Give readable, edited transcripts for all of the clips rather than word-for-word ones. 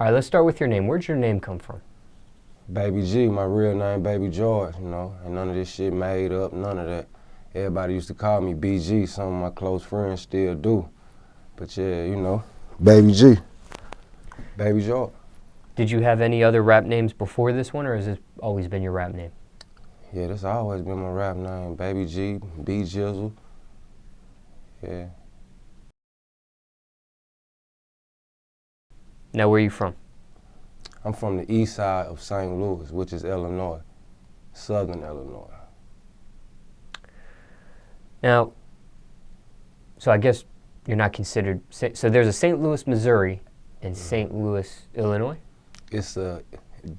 All right, let's start with your name. Where'd your name come from? Baby G, my real name, Baby George, you know, and none of this shit made up, none of that. Everybody used to call me BG, some of my close friends still do. But yeah, you know, Baby G, Baby George. Did you have any other rap names before this one, or has this always been your rap name? Yeah, this always been my rap name, Baby G, B Jizzle, yeah. Now, where are you from? I'm from the east side of St. Louis, which is Illinois, southern Illinois. Now, so I guess you're not considered, so there's a St. Louis, Missouri, and St. Louis, Illinois? It's the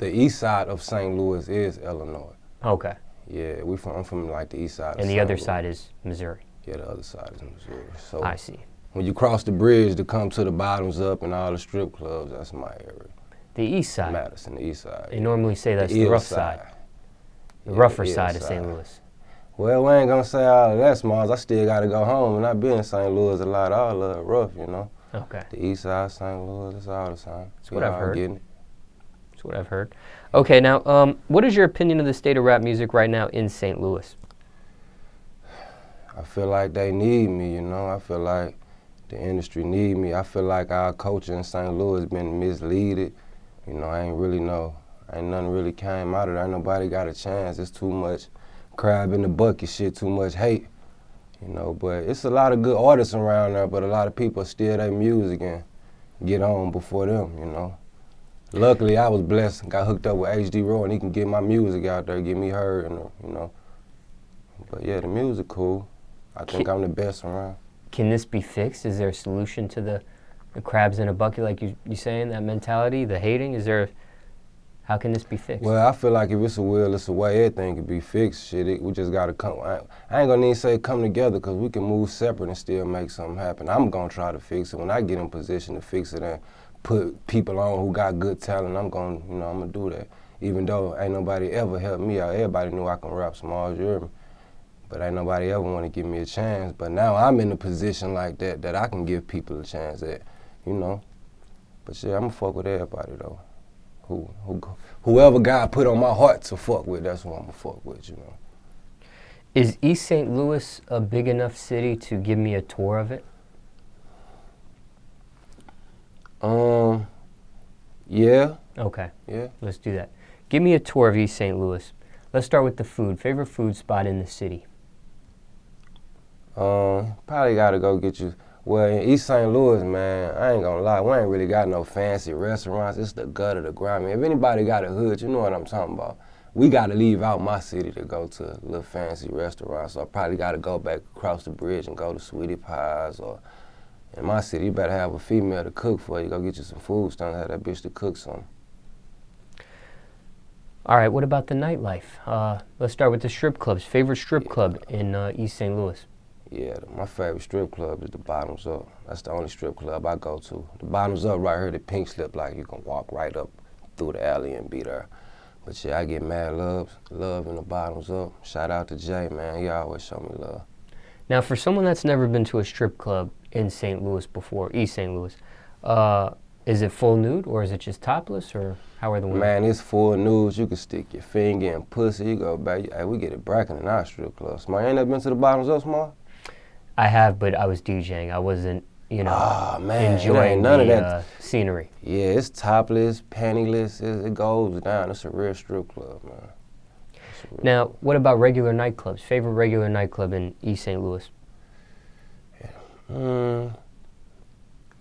east side of St. Louis is Illinois. Okay. Yeah, I'm from like the east side of And the St. other Louis. side is Missouri? Yeah, the other side is Missouri. So I see. when you cross the bridge to come to the Bottoms Up and all the strip clubs, that's my area. The east side? Madison, the east side. They normally say that's the rough side. The rougher side of St. Louis. Well, we ain't gonna say all of that, Smallz. I still gotta go home, and I've been in St. Louis a lot. I love rough, you know. Okay. The east side, St. Louis, it's all the same. That's what I've heard. Getting it. That's what I've heard. Okay, now, what is your opinion of the state of rap music right now in St. Louis? I feel like they need me, you know. I feel like the industry need me. I feel like our culture in St. Louis been misleaded. You know, ain't nothing really came out of it. Ain't nobody got a chance. It's too much crab in the bucket shit, too much hate, you know. But it's a lot of good artists around there, but a lot of people steal their music and get on before them, you know. Luckily, I was blessed and got hooked up with HD Row, and he can get my music out there, get me heard, and you know. But yeah, the music cool. I think I'm the best around. Can this be fixed? Is there a solution to the crabs in a bucket, like you saying, that mentality, the hating? How can this be fixed? Well, I feel like if it's a will, it's a way. Everything can be fixed. Shit, we just gotta come. I ain't gonna even say come together, because we can move separate and still make something happen. I'm gonna try to fix it. When I get in position to fix it and put people on who got good talent, I'm gonna do that. Even though ain't nobody ever helped me out. Everybody knew I can rap Smallz, you hear me? But ain't nobody ever want to give me a chance. But now I'm in a position like that I can give people a chance at, you know. But yeah, I'm gonna fuck with everybody though. Whoever God put on my heart to fuck with, that's who I'm gonna fuck with, you know. Is East St. Louis a big enough city to give me a tour of it? Yeah. Okay. Yeah. Let's do that. Give me a tour of East St. Louis. Let's start with the food. Favorite food spot in the city? Probably gotta go get you. Well, in East St. Louis, man, I ain't gonna lie, we ain't really got no fancy restaurants. It's the gutter, the grind. If anybody got a hood, you know what I'm talking about. We gotta leave out my city to go to a little fancy restaurant. So I probably gotta go back across the bridge and go to Sweetie Pies, or in my city, you better have a female to cook for you. Go get you some food, don't have that bitch to cook something. All right, what about the nightlife? Let's start with the strip clubs. Favorite strip club in East St. Louis? Yeah, my favorite strip club is the Bottoms Up. That's the only strip club I go to. The Bottoms Up right here, the pink slip, like you can walk right up through the alley and be there. But yeah, I get mad love in the Bottoms Up. Shout out to Jay, man. He always show me love. Now, for someone that's never been to a strip club in St. Louis before, East St. Louis, is it full nude, or is it just topless, or how are the women? Man, it's full nudes. You can stick your finger in pussy. You go back. Hey, we get it bracking in our strip club. Small, you ain't never been to the Bottoms Up, Small? I have, but I was DJing. I wasn't, man, enjoying none the of that scenery. Yeah, it's topless, pantyless. It goes down. It's a real strip club, man. Now, what about regular nightclubs? Favorite regular nightclub in East St. Louis? Man,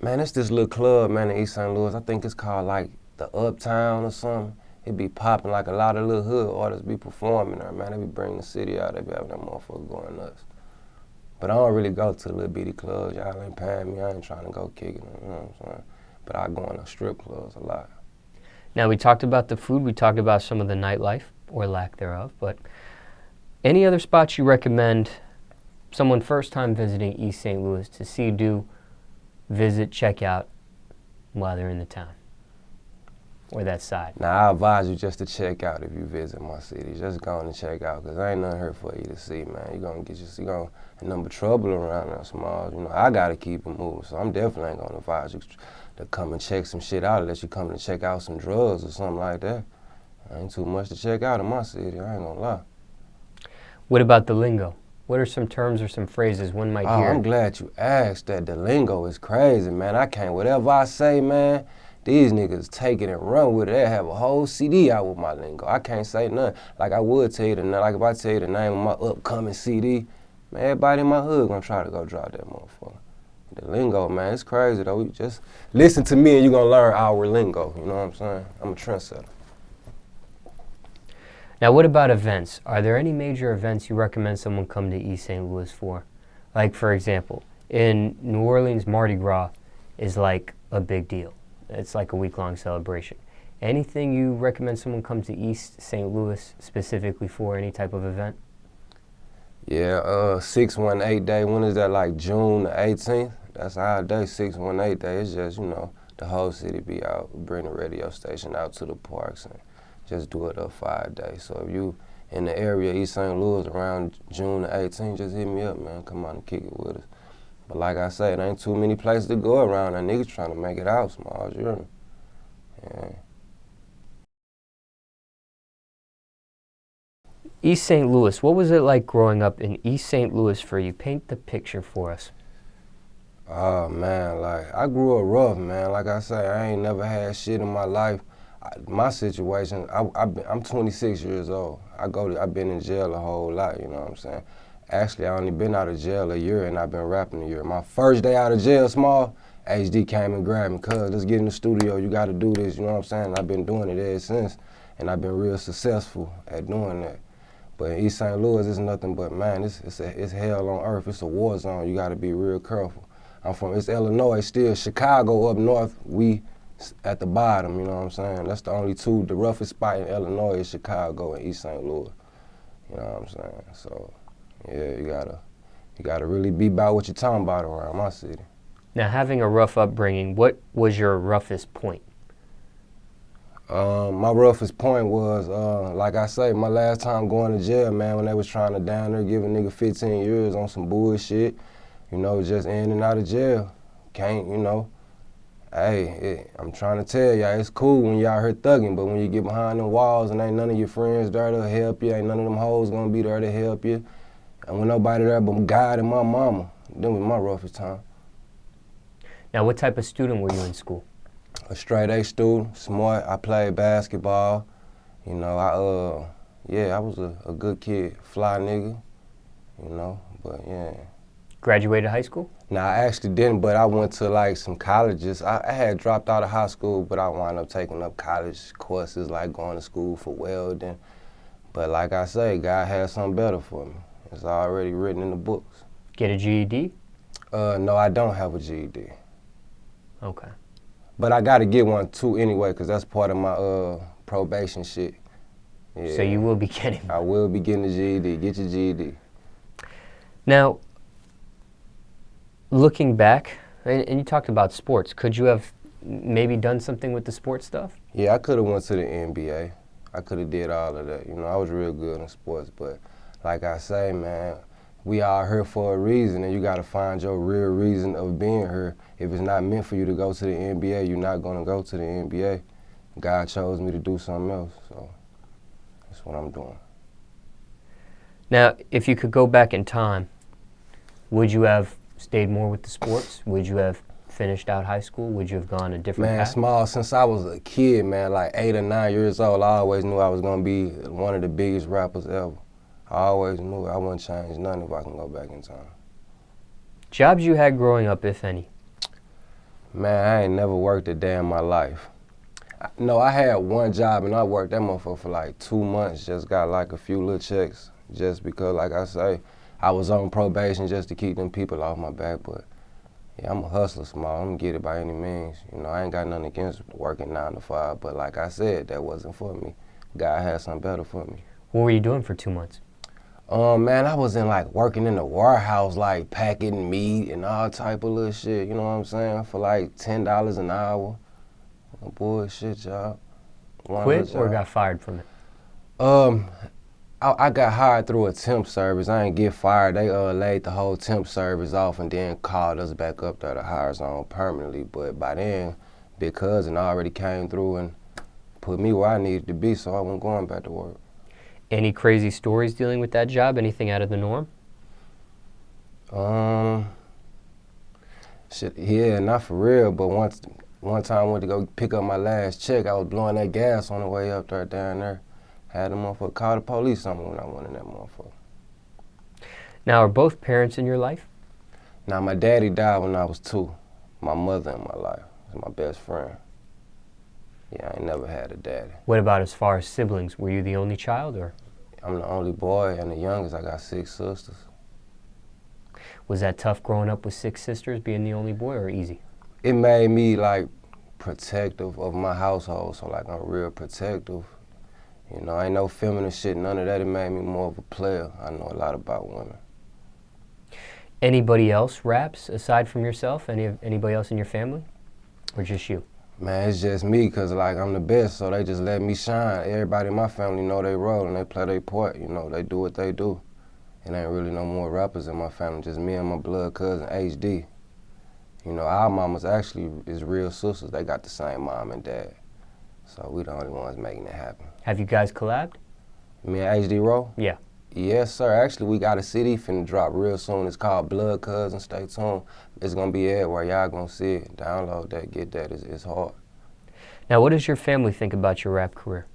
it's this little club, man, in East St. Louis. I think it's called like the Uptown or something. It be popping, like a lot of little hood artists be performing there, man. They be bringing the city out. They be having that motherfucker going nuts. But I don't really go to the little bitty clubs. Y'all ain't paying me. I ain't trying to go kicking them, you know what I'm saying? But I go in the strip clubs a lot. Now, we talked about the food. We talked about some of the nightlife, or lack thereof. But any other spots you recommend someone first time visiting East St. Louis to see, do, visit, check out while they're in the town? Or that side? Now, I advise you just to check out if you visit my city. Just go and check out, because there ain't nothing here for you to see, man. You're going to get a number of trouble around there, Smallz. You know, I got to keep it moving, so I'm definitely ain't going to advise you to come and check some shit out, unless you come to check out some drugs or something like that. Ain't too much to check out in my city, I ain't gonna lie. What about the lingo? What are some terms or some phrases one might hear? I'm glad you asked that. The lingo is crazy, man. I can't, whatever I say, man, these niggas take it and run with it. They have a whole CD out with my lingo. I can't say nothing. Like I would tell you the name, like if I tell you the name of my upcoming CD, man, everybody in my hood gonna try to go drop that motherfucker. The lingo, man, it's crazy though. You just listen to me and you gonna learn our lingo, you know what I'm saying? I'm a trendsetter. Now, what about events? Are there any major events you recommend someone come to East St. Louis for? Like, for example, in New Orleans, Mardi Gras is like a big deal. It's like a week-long celebration. Anything you recommend someone come to East St. Louis specifically for, any type of event? Yeah, 618 day, when is that, like June the 18th? That's our day, 618 day. It's just, you know, the whole city be out, bring the radio station out to the parks and just do it up 5 days. So if you in the area, East St. Louis, around June the 18th, just hit me up, man. Come on and kick it with us. But like I say, it ain't too many places to go around. And niggas trying to make it out, Smallz, you know. Yeah. East St. Louis, what was it like growing up in East St. Louis for you? Paint the picture for us. Oh, man, like, I grew up rough, man. Like I say, I ain't never had shit in my life. My situation, I'm 26 years old. I've been in jail a whole lot, you know what I'm saying? Actually, I only been out of jail a year and I've been rapping a year. My first day out of jail, Small, HD came and grabbed me, cuz, let's get in the studio, you gotta do this, you know what I'm saying? I've been doing it ever since, and I've been real successful at doing that. But in East St. Louis, it's nothing but, man, it's hell on earth, it's a war zone, you gotta be real careful. It's Illinois still, Chicago up north, we at the bottom, you know what I'm saying? That's the only two, the roughest spot in Illinois is Chicago and East St. Louis, you know what I'm saying? So, yeah, you gotta really be about what you're talking about around my city. Now, having a rough upbringing, what was your roughest point? My roughest point was, like I say, my last time going to jail, man, when they was trying to down there give a nigga 15 years on some bullshit, you know, just in and out of jail. Can't, you know. Hey, I'm trying to tell y'all, it's cool when y'all here thugging, but when you get behind them walls and ain't none of your friends there to help you, ain't none of them hoes gonna be there to help you, and when nobody there but God and my mama, that was my roughest time. Now, what type of student were you in school? A straight A student, smart. I played basketball. You know, I was a good kid, fly nigga, you know, but yeah. Graduated high school? Nah, I actually didn't, but I went to like some colleges. I had dropped out of high school, but I wound up taking up college courses, like going to school for welding. But like I say, God had something better for me. It's already written in the books. Get a GED? No, I don't have a GED. Okay. But I gotta get one too anyway, cause that's part of my probation shit. Yeah. So you will be getting one. I will be getting a GED. Get your GED. Now, looking back, and you talked about sports, could you have maybe done something with the sports stuff? Yeah, I could have went to the NBA. I could have did all of that. You know, I was real good in sports, but like I say, man, we all here for a reason, and you gotta find your real reason of being here. If it's not meant for you to go to the NBA, you're not gonna go to the NBA. God chose me to do something else, so that's what I'm doing. Now, if you could go back in time, would you have stayed more with the sports? Would you have finished out high school? Would you have gone a different path? Man, Smallz, since I was a kid, man, like 8 or 9 years old, I always knew I was gonna be one of the biggest rappers ever. I always knew I wouldn't change nothing if I can go back in time. Jobs you had growing up, if any? Man, I ain't never worked a day in my life. No, I had one job and I worked that motherfucker for like 2 months, just got like a few little checks, just because, like I say, I was on probation just to keep them people off my back, but yeah, I'm a hustler, Small. I'm gonna get it by any means. You know, I ain't got nothing against working 9 to 5, but like I said, that wasn't for me. God had something better for me. What were you doing for 2 months? Man, I was working in the warehouse, like packing meat and all type of little shit, you know what I'm saying? For like $10 an hour. A bullshit job. Quit or got fired from it? I got hired through a temp service. I ain't get fired. They laid the whole temp service off and then called us back up there to hire us on permanently. But by then, big cousin already came through and put me where I needed to be, so I wasn't going back to work. Any crazy stories dealing with that job? Anything out of the norm? Shit, yeah, not for real, but one time I went to go pick up my last check, I was blowing that gas on the way up there, down there. Had the motherfucker call the police on me when I went in that motherfucker. Now, are both parents in your life? Now, my daddy died when I was 2. My mother in my life was my best friend. Yeah, I ain't never had a daddy. What about as far as siblings? Were you the only child, or? I'm the only boy and the youngest. I got 6 sisters. Was that tough growing up with 6 sisters, being the only boy, or easy? It made me like protective of my household, so like I'm real protective. You know, ain't no feminine shit, none of that. It made me more of a player. I know a lot about women. Anybody else raps aside from yourself? Anybody else in your family, or just you? Man, it's just me, cause like I'm the best, so they just let me shine. Everybody in my family know they role and they play their part. You know, they do what they do. It ain't really no more rappers in my family, just me and my blood cousin HD. You know, our mamas actually is real sisters. They got the same mom and dad, so we the only ones making it happen. Have you guys collabed? Me and HD Roll? Yeah. Yes, sir. Actually, we got a CD finna drop real soon. It's called Blood Cousin. Stay tuned. It's gonna be everywhere. Y'all gonna see it. Download that, get that. It's hard. Now, what does your family think about your rap career?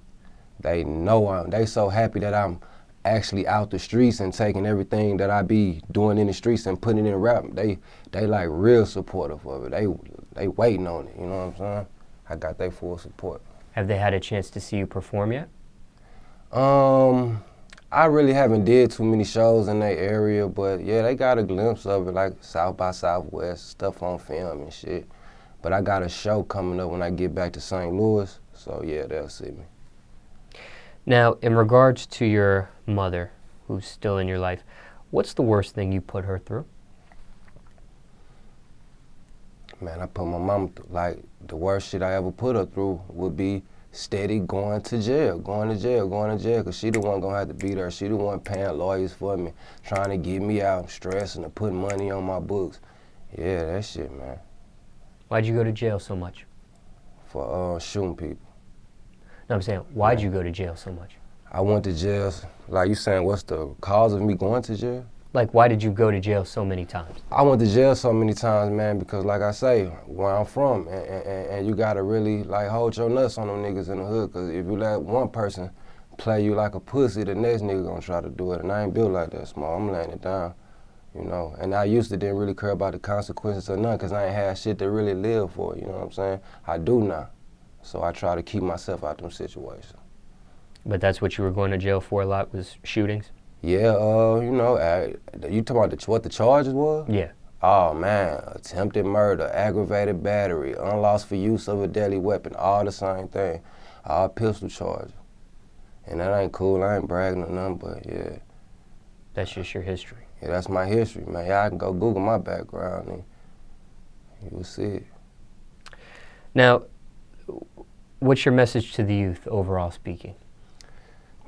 They know they so happy that I'm actually out the streets and taking everything that I be doing in the streets and putting it in rap. They like real supportive of it. They waiting on it. You know what I'm saying? I got their full support. Have they had a chance to see you perform yet? I really haven't did too many shows in that area, but yeah, they got a glimpse of it, like South by Southwest, stuff on film and shit. But I got a show coming up when I get back to St. Louis, so yeah, they'll see me. Now, in regards to your mother, who's still in your life, what's the worst thing you put her through? Man, I put my mom through, like, the worst shit I ever put her through would be steady going to jail, because she the one gonna have to be there. She the one paying lawyers for me, trying to get me out, stressing and putting money on my books. Yeah, that shit, man. Why'd you go to jail so much? For shooting people. No, I'm saying, why'd you go to jail so much? I went to jail, like you saying, what's the cause of me going to jail? Like, why did you go to jail so many times? I went to jail so many times, man, because like I say, where I'm from, and you gotta really like hold your nuts on them niggas in the hood, because if you let one person play you like a pussy, the next nigga gonna try to do it, and I ain't built like that, small. I'm laying it down, you know. And I used to didn't really care about the consequences or none, because I ain't had shit to really live for, you know what I'm saying? I do now, so I try to keep myself out them situations. But that's what you were going to jail for a lot, was shootings? Yeah, you know, you talking about what the charges was? Yeah. Oh man, attempted murder, aggravated battery, unlawful use of a deadly weapon, all the same thing, all pistol charges. And that ain't cool, I ain't bragging or nothing, but yeah. That's just your history. Yeah, that's my history, man. Y'all can go Google my background and you'll see it. Now, what's your message to the youth, overall speaking?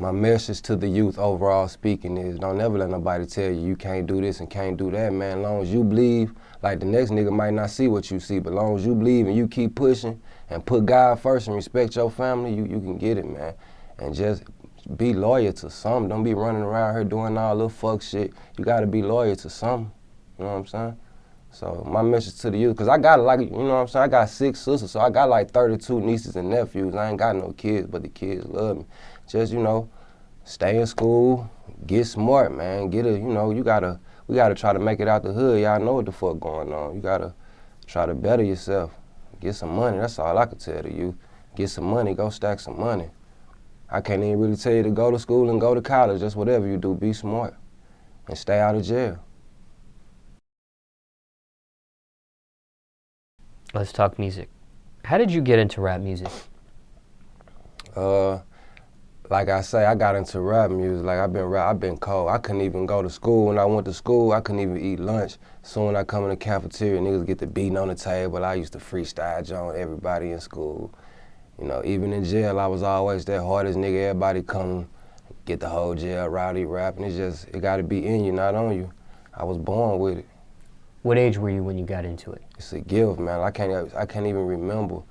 My message to the youth, overall speaking, is don't never let nobody tell you can't do this and can't do that, man. As long as you believe, like the next nigga might not see what you see, but as long as you believe and you keep pushing and put God first and respect your family, you can get it, man. And just be loyal to something. Don't be running around here doing all little fuck shit. You gotta be loyal to something, you know what I'm saying? So my message to the youth, because I got like, you know what I'm saying, I got 6 sisters, so I got like 32 nieces and nephews. I ain't got no kids, but the kids love me. Just, you know, stay in school, get smart, man. We gotta try to make it out the hood. Y'all know what the fuck going on. You gotta try to better yourself. Get some money, that's all I can tell the youth. Get some money, go stack some money. I can't even really tell you to go to school and go to college, just whatever you do, be smart and stay out of jail. Let's talk music. How did you get into rap music? Like I say, I got into rap music. Like I've been cold. I couldn't even go to school. When I went to school, I couldn't even eat lunch. Soon I come in the cafeteria, niggas get the beating on the table. I used to freestyle John everybody in school. You know, even in jail, I was always that hardest nigga. Everybody come get the whole jail rowdy rap, and it gotta be in you, not on you. I was born with it. What age were you when you got into it? It's a gift, man. I can't even remember.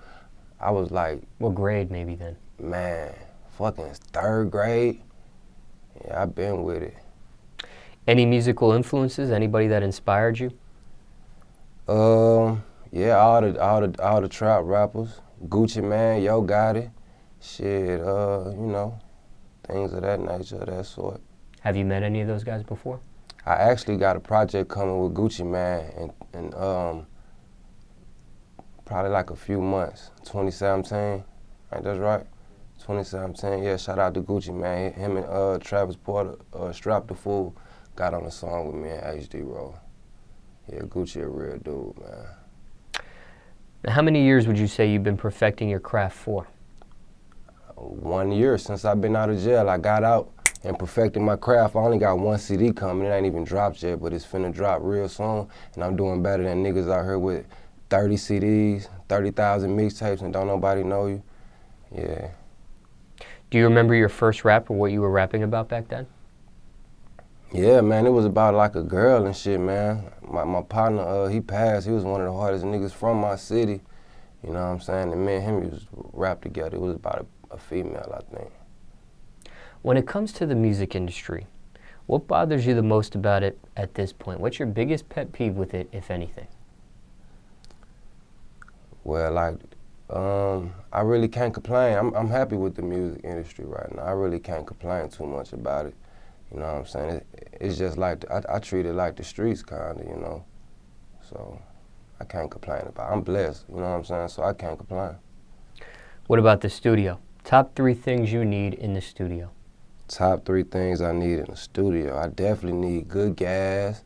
I was like, What grade maybe then? man, fucking 3rd grade. Yeah, I've been with it. Any musical influences? Anybody that inspired you? Yeah, all the trap rappers, Gucci Man, Yo Gotti, shit, you know, things of that nature, that sort. Have you met any of those guys before? I actually got a project coming with Gucci Man in probably like a few months, 2017. Ain't that right? 2017. Yeah, shout out to Gucci Man. Him and Travis Porter, Strap the Fool, got on a song with me and HD Roll. Yeah, Gucci a real dude, man. Now, how many years would you say you've been perfecting your craft for? 1 year since I've been out of jail. I got out and perfected my craft. I only got 1 CD coming. It ain't even dropped yet, but it's finna drop real soon. And I'm doing better than niggas out here with 30 CDs, 30,000 mixtapes, and don't nobody know you. Yeah. Do you remember your first rap or what you were rapping about back then? Yeah, man, it was about like a girl and shit, man. My partner, he passed. He was one of the hardest niggas from my city. You know what I'm saying? And me and him used to rap together. It was about a female, I think. When it comes to the music industry, what bothers you the most about it at this point? What's your biggest pet peeve with it, if anything? Well, like, I really can't complain. I'm happy with the music industry right now. I really can't complain too much about it. You know what I'm saying? It's just like, I treat it like the streets kinda, you know? So I can't complain about it. I'm blessed, you know what I'm saying? So I can't complain. What about the studio? Top 3 things you need in the studio. Top 3 things I need in the studio. I definitely need good gas,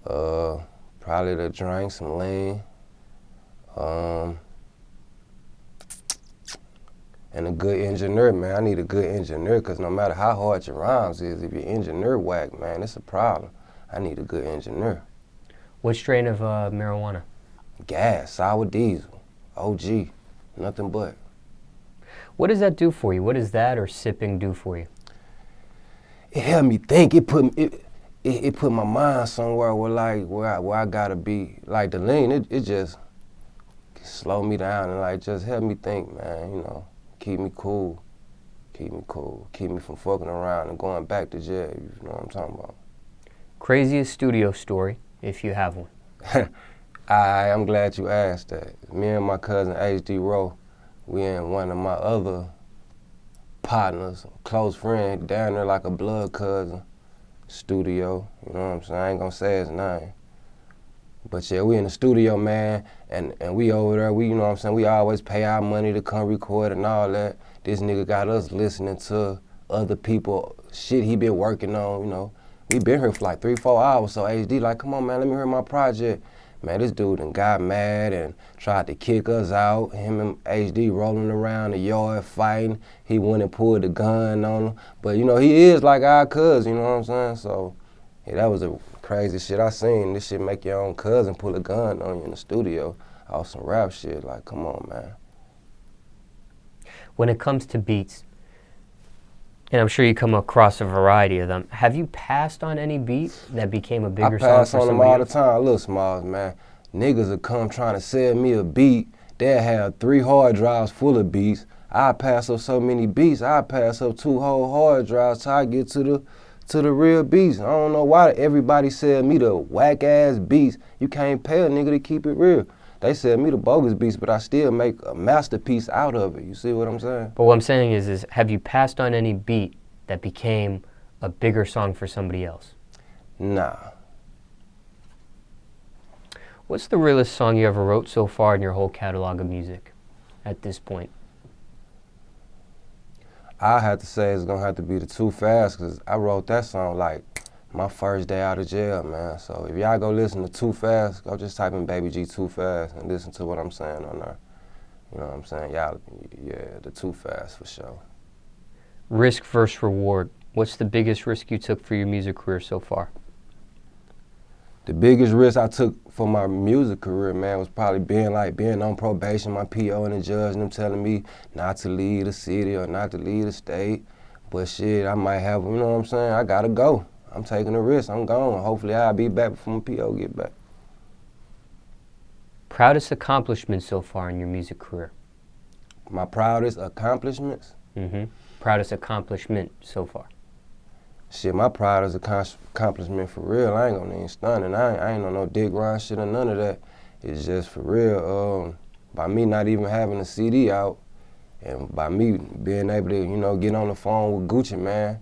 probably to drink, some lean, and a good engineer, man. I need a good engineer, because no matter how hard your rhymes is, if your engineer whack, man, it's a problem. I need a good engineer. What strain of marijuana? Gas, sour diesel, OG, nothing but. What does that do for you? What does that or sipping do for you? It helped me think. It put my mind somewhere where I gotta be. Like the lean, it just slow me down and like just help me think, man. You know, keep me cool, keep me from fucking around and going back to jail. You know what I'm talking about? Craziest studio story, if you have one. I'm glad you asked that. Me and my cousin HD Rowe, we in one of my other partners, close friend, down there like a blood cousin, studio, you know what I'm saying? I ain't gonna say his name. But yeah, we in the studio, man, and we over there, you know what I'm saying, we always pay our money to come record and all that. This nigga got us listening to other people, shit he been working on, you know. We been here for like 3-4 hours, so HD like, come on, man, let me hear my project. Man, this dude done got mad and tried to kick us out. Him and HD rolling around the yard fighting. He went and pulled the gun on him. But, you know, he is like our cousin, you know what I'm saying? So, yeah, that was a crazy shit I seen. This shit make your own cousin pull a gun on you in the studio. Off some rap shit, like, come on, man. When it comes to beats, and I'm sure you come across a variety of them, have you passed on any beat that became a bigger song for somebody else? I pass on them all the time. Look, Smallz, man. Niggas will come trying to sell me a beat. They'll have 3 hard drives full of beats. I pass up so many beats. I pass up 2 whole hard drives till I get to the real beats. I don't know why everybody sell me the whack-ass beats. You can't pay a nigga to keep it real. They sell me the bogus beats, but I still make a masterpiece out of it. You see what I'm saying? But what I'm saying is have you passed on any beat that became a bigger song for somebody else? Nah. What's the realest song you ever wrote so far in your whole catalog of music at this point? I have to say it's gonna have to be the Too Fast, because I wrote that song like my first day out of jail, man. So if y'all go listen to Too Fast, go just type in Baby G Too Fast and listen to what I'm saying on there. You know what I'm saying? Y'all, yeah, the Too Fast for sure. Risk versus reward. What's the biggest risk you took for your music career so far? The biggest risk I took for my music career, man, was probably being on probation, my PO and the judge and them telling me not to leave the city or not to leave the state. But shit, I might have, you know what I'm saying? I gotta go. I'm taking a risk. I'm gone. Hopefully I'll be back before my PO get back. Proudest accomplishment so far in your music career? My proudest accomplishments? Proudest accomplishment so far? Shit, my proudest accomplishment for real, I ain't gonna even stun it. I ain't on no dick grind shit or none of that. It's just for real, by me not even having a CD out, and by me being able to, you know, get on the phone with Gucci Man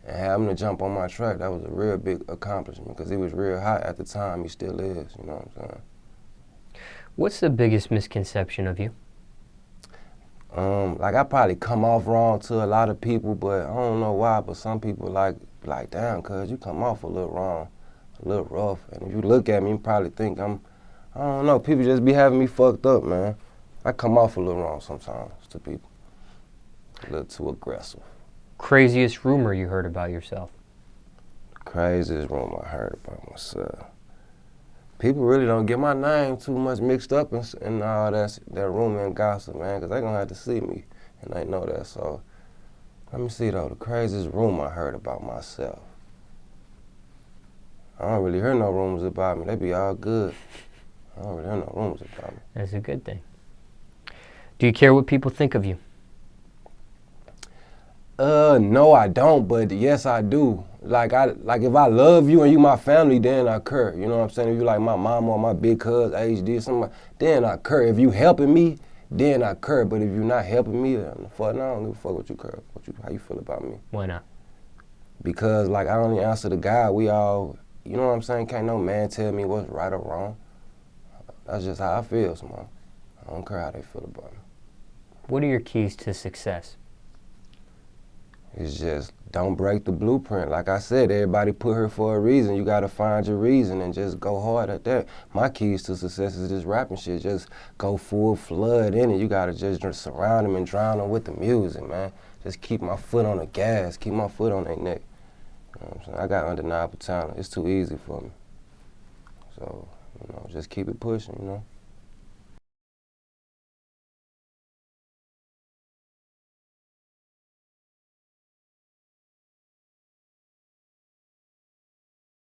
and have him to jump on my track, that was a real big accomplishment because he was real hot at the time. He still is, you know what I'm saying? What's the biggest misconception of you? Like I probably come off wrong to a lot of people, but I don't know why, but some people like damn, cuz you come off a little wrong, a little rough. And if you look at me, you probably think I don't know, people just be having me fucked up, man. I come off a little wrong sometimes to people. A little too aggressive. Craziest rumor you heard about yourself? Craziest rumor I heard about myself. People really don't get my name too much mixed up in all that rumor and gossip, man, because they going to have to see me, and they know that. So let me see, though, the craziest rumor I heard about myself. I don't really hear no rumors about me. They be all good. I don't really hear no rumors about me. That's a good thing. Do you care what people think of you? No, I don't, but yes, I do. Like if I love you and you my family, then I care. You know what I'm saying? If you like my mama or my big cuz, HD, somebody, then I care. If you helping me, then I care. But if you not helping me, fuck, no, I don't give a fuck what you care. How you feel about me? Why not? Because like I only answer to God. We all, you know what I'm saying? Can't no man tell me what's right or wrong. That's just how I feel, man. I don't care how they feel about me. What are your keys to success? It's just don't break the blueprint. Like I said, everybody put her for a reason. You gotta find your reason and just go hard at that. My keys to success is just rapping shit. Just go full flood in it. You gotta just surround them and drown them with the music, man. Just keep my foot on the gas, keep my foot on their neck. You know what I'm saying? I got undeniable talent. It's too easy for me. So, you know, just keep it pushing, you know.